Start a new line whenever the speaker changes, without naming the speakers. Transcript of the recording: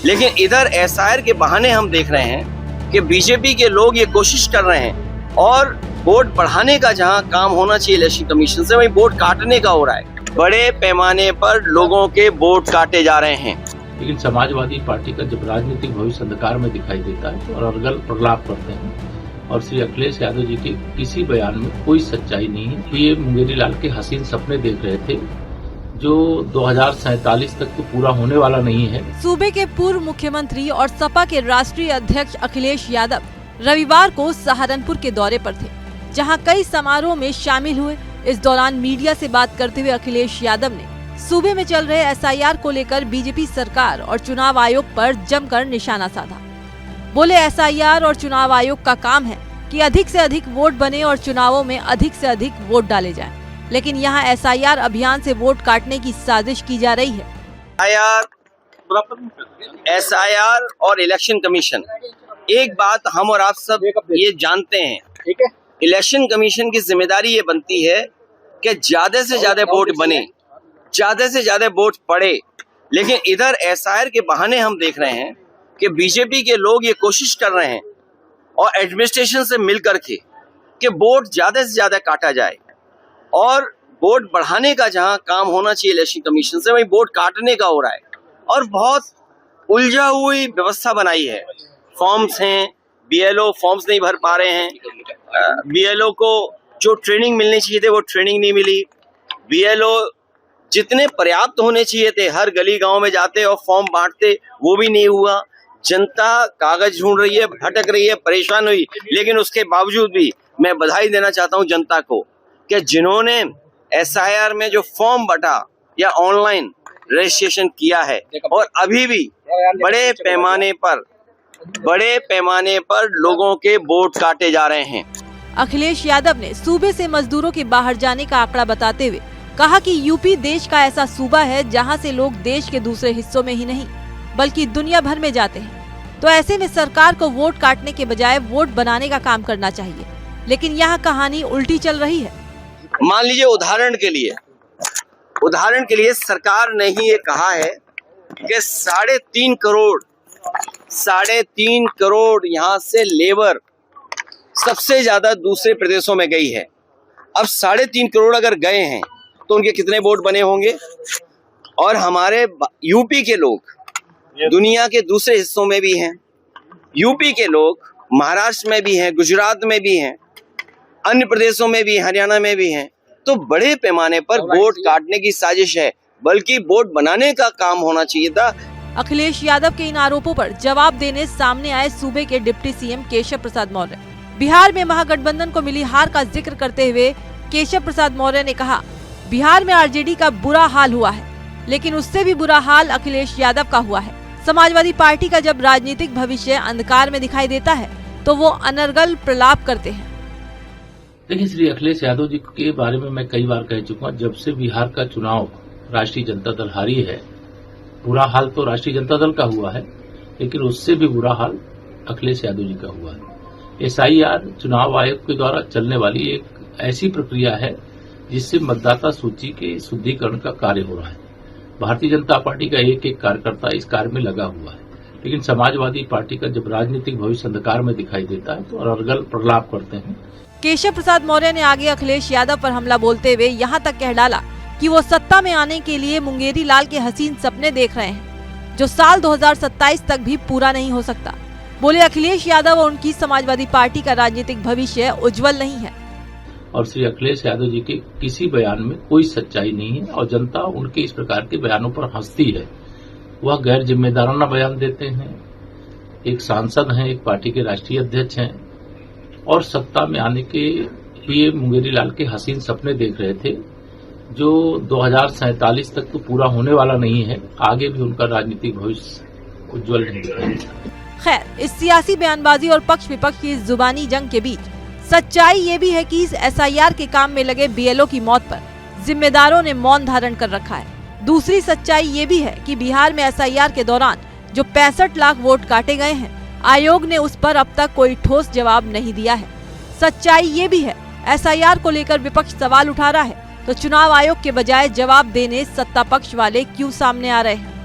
लेकिन इधर एसआईआर के बहाने हम देख रहे हैं कि बीजेपी के लोग ये कोशिश कर रहे हैं और वोट बढ़ाने का जहां काम होना चाहिए इलेक्शन कमीशन से, वहीं वोट काटने का हो रहा है। बड़े पैमाने पर लोगों के वोट काटे जा रहे हैं।
लेकिन समाजवादी पार्टी का जब राजनीतिक भविष्य अंधकार में दिखाई देता है तो अनर्गल प्रलाप करते हैं और श्री अखिलेश यादव जी के किसी बयान में कोई सच्चाई नहीं है। ये मुंगेरी लाल के हसीन सपने देख रहे थे जो 2047 तक तो पूरा होने वाला नहीं है।
सूबे के पूर्व मुख्यमंत्री और सपा के राष्ट्रीय अध्यक्ष अखिलेश यादव रविवार को सहारनपुर के दौरे पर थे, जहां कई समारोह में शामिल हुए। इस दौरान मीडिया से बात करते हुए अखिलेश यादव ने सूबे में चल रहे एसआईआर को लेकर बीजेपी सरकार और चुनाव आयोग पर जमकर निशाना साधा। बोले, एसआईआर और चुनाव आयोग का काम है कि अधिक से अधिक वोट बने और चुनावों में अधिक से अधिक वोट डाले जाएं, लेकिन यहाँ एसआईआर अभियान से वोट काटने की साजिश की जा रही है।
एसआईआर और इलेक्शन कमीशन, एक बात हम और आप सब ये जानते हैं, ठीक है, इलेक्शन कमीशन की जिम्मेदारी ये बनती है कि ज्यादा से ज्यादा वोट बने, ज्यादा से ज्यादा वोट पड़े। लेकिन इधर एसआईआर के बहाने हम देख रहे हैं कि बीजेपी के लोग ये कोशिश कर रहे हैं और एडमिनिस्ट्रेशन से मिलकर के कि वोट ज्यादा से ज्यादा काटा जाए और वोट बढ़ाने का जहां काम होना चाहिए इलेक्शन कमीशन से, वहीं वोट काटने का हो रहा है। और बहुत उलझा हुई व्यवस्था बनाई है। फॉर्म्स हैं, बीएलओ फॉर्म्स नहीं भर पा रहे हैं, बीएलओ को जो ट्रेनिंग मिलनी चाहिए थे वो ट्रेनिंग नहीं मिली, बीएलओ जितने पर्याप्त होने चाहिए थे हर गली गांव में जाते और फॉर्म बांटते, वो भी नहीं हुआ। जनता कागज ढूंढ रही है, भटक रही है, परेशान हुई। लेकिन उसके बावजूद भी मैं बधाई देना चाहता हूं जनता को कि जिन्होंने एसआईआर में जो फॉर्म बटा या ऑनलाइन रजिस्ट्रेशन किया है और अभी भी बड़े पैमाने पर लोगों के वोट काटे जा रहे हैं।
अखिलेश यादव ने सूबे से मजदूरों के बाहर जाने का आंकड़ा बताते हुए कहा कि यूपी देश का ऐसा सूबा है जहां से लोग देश के दूसरे हिस्सों में ही नहीं बल्कि दुनिया भर में जाते हैं। तो ऐसे में सरकार को वोट काटने के बजाय वोट बनाने का काम करना चाहिए, लेकिन यहाँ कहानी उल्टी चल रही है।
मान लीजिए उदाहरण के लिए सरकार ने ही ये कहा है कि 3.5 करोड़ यहाँ से लेबर सबसे ज्यादा दूसरे प्रदेशों में गई है। अब 3.5 करोड़ अगर गए हैं तो उनके कितने वोट बने होंगे? और हमारे यूपी के लोग दुनिया के दूसरे हिस्सों में भी हैं, यूपी के लोग महाराष्ट्र में भी हैं, गुजरात में भी हैं, अन्य प्रदेशों में भी, हरियाणा में भी हैं। तो बड़े पैमाने पर वोट काटने की साजिश है, बल्कि वोट बनाने का काम होना चाहिए था।
अखिलेश यादव के इन आरोपों पर जवाब देने सामने आए सूबे के डिप्टी सीएम केशव प्रसाद मौर्य। बिहार में महागठबंधन को मिली हार का जिक्र करते हुए केशव प्रसाद मौर्य ने कहा, बिहार में आरजेडी का बुरा हाल हुआ है, लेकिन उससे भी बुरा हाल अखिलेश यादव का हुआ है। समाजवादी पार्टी का जब राजनीतिक भविष्य अंधकार में दिखाई देता है तो वो अनर्गल प्रलाप करते हैं।
देखिए, श्री अखिलेश यादव जी के बारे में मैं कई बार कह चुका हूं, जब से बिहार का चुनाव राष्ट्रीय जनता दल हारी है, बुरा हाल तो राष्ट्रीय जनता दल का हुआ है, लेकिन उससे भी बुरा हाल अखिलेश यादव जी का हुआ है। एसआईआर चुनाव आयोग के द्वारा चलने वाली एक ऐसी प्रक्रिया है जिससे मतदाता सूची के शुद्धिकरण का कार्य हो रहा है। भारतीय जनता पार्टी का एक एक कार्यकर्ता इस कार्य में लगा हुआ है, लेकिन समाजवादी पार्टी का जब राजनीतिक भविष्य अंधकार में दिखाई देता है तो अनर्गल प्रलाप करते हैं।
केशव प्रसाद मौर्य ने आगे अखिलेश यादव पर हमला बोलते हुए यहाँ तक कह डाला कि वो सत्ता में आने के लिए मुंगेरी लाल के हसीन सपने देख रहे हैं, जो साल 2027 तक भी पूरा नहीं हो सकता। बोले, अखिलेश यादव और उनकी समाजवादी पार्टी का राजनीतिक भविष्य उज्जवल नहीं है
और श्री अखिलेश यादव जी के किसी बयान में कोई सच्चाई नहीं है और जनता उनके इस प्रकार के बयानों पर हंसती है। वह गैर जिम्मेदाराना बयान देते हैं। एक सांसद हैं, एक पार्टी के राष्ट्रीय अध्यक्ष हैं और सत्ता में आने के लिए मुंगेरी लाल के हसीन सपने देख रहे थे जो 2047 तक तो पूरा होने वाला नहीं है। आगे भी उनका राजनीतिक भविष्य उज्जवल नहीं दिखेगा।
खैर, इस सियासी बयानबाजी और पक्ष विपक्ष की इस जुबानी जंग के बीच सच्चाई ये भी है कि इस एसआईआर के काम में लगे बीएलओ की मौत पर जिम्मेदारों ने मौन धारण कर रखा है। दूसरी सच्चाई ये भी है कि बिहार में एसआईआर के दौरान जो 65 लाख वोट काटे गए हैं, आयोग ने उस पर अब तक कोई ठोस जवाब नहीं दिया है। सच्चाई ये भी है, एसआईआर को लेकर विपक्ष सवाल उठा रहा है तो चुनाव आयोग के बजाय जवाब देने सत्ता पक्ष वाले क्यों सामने आ रहे हैं।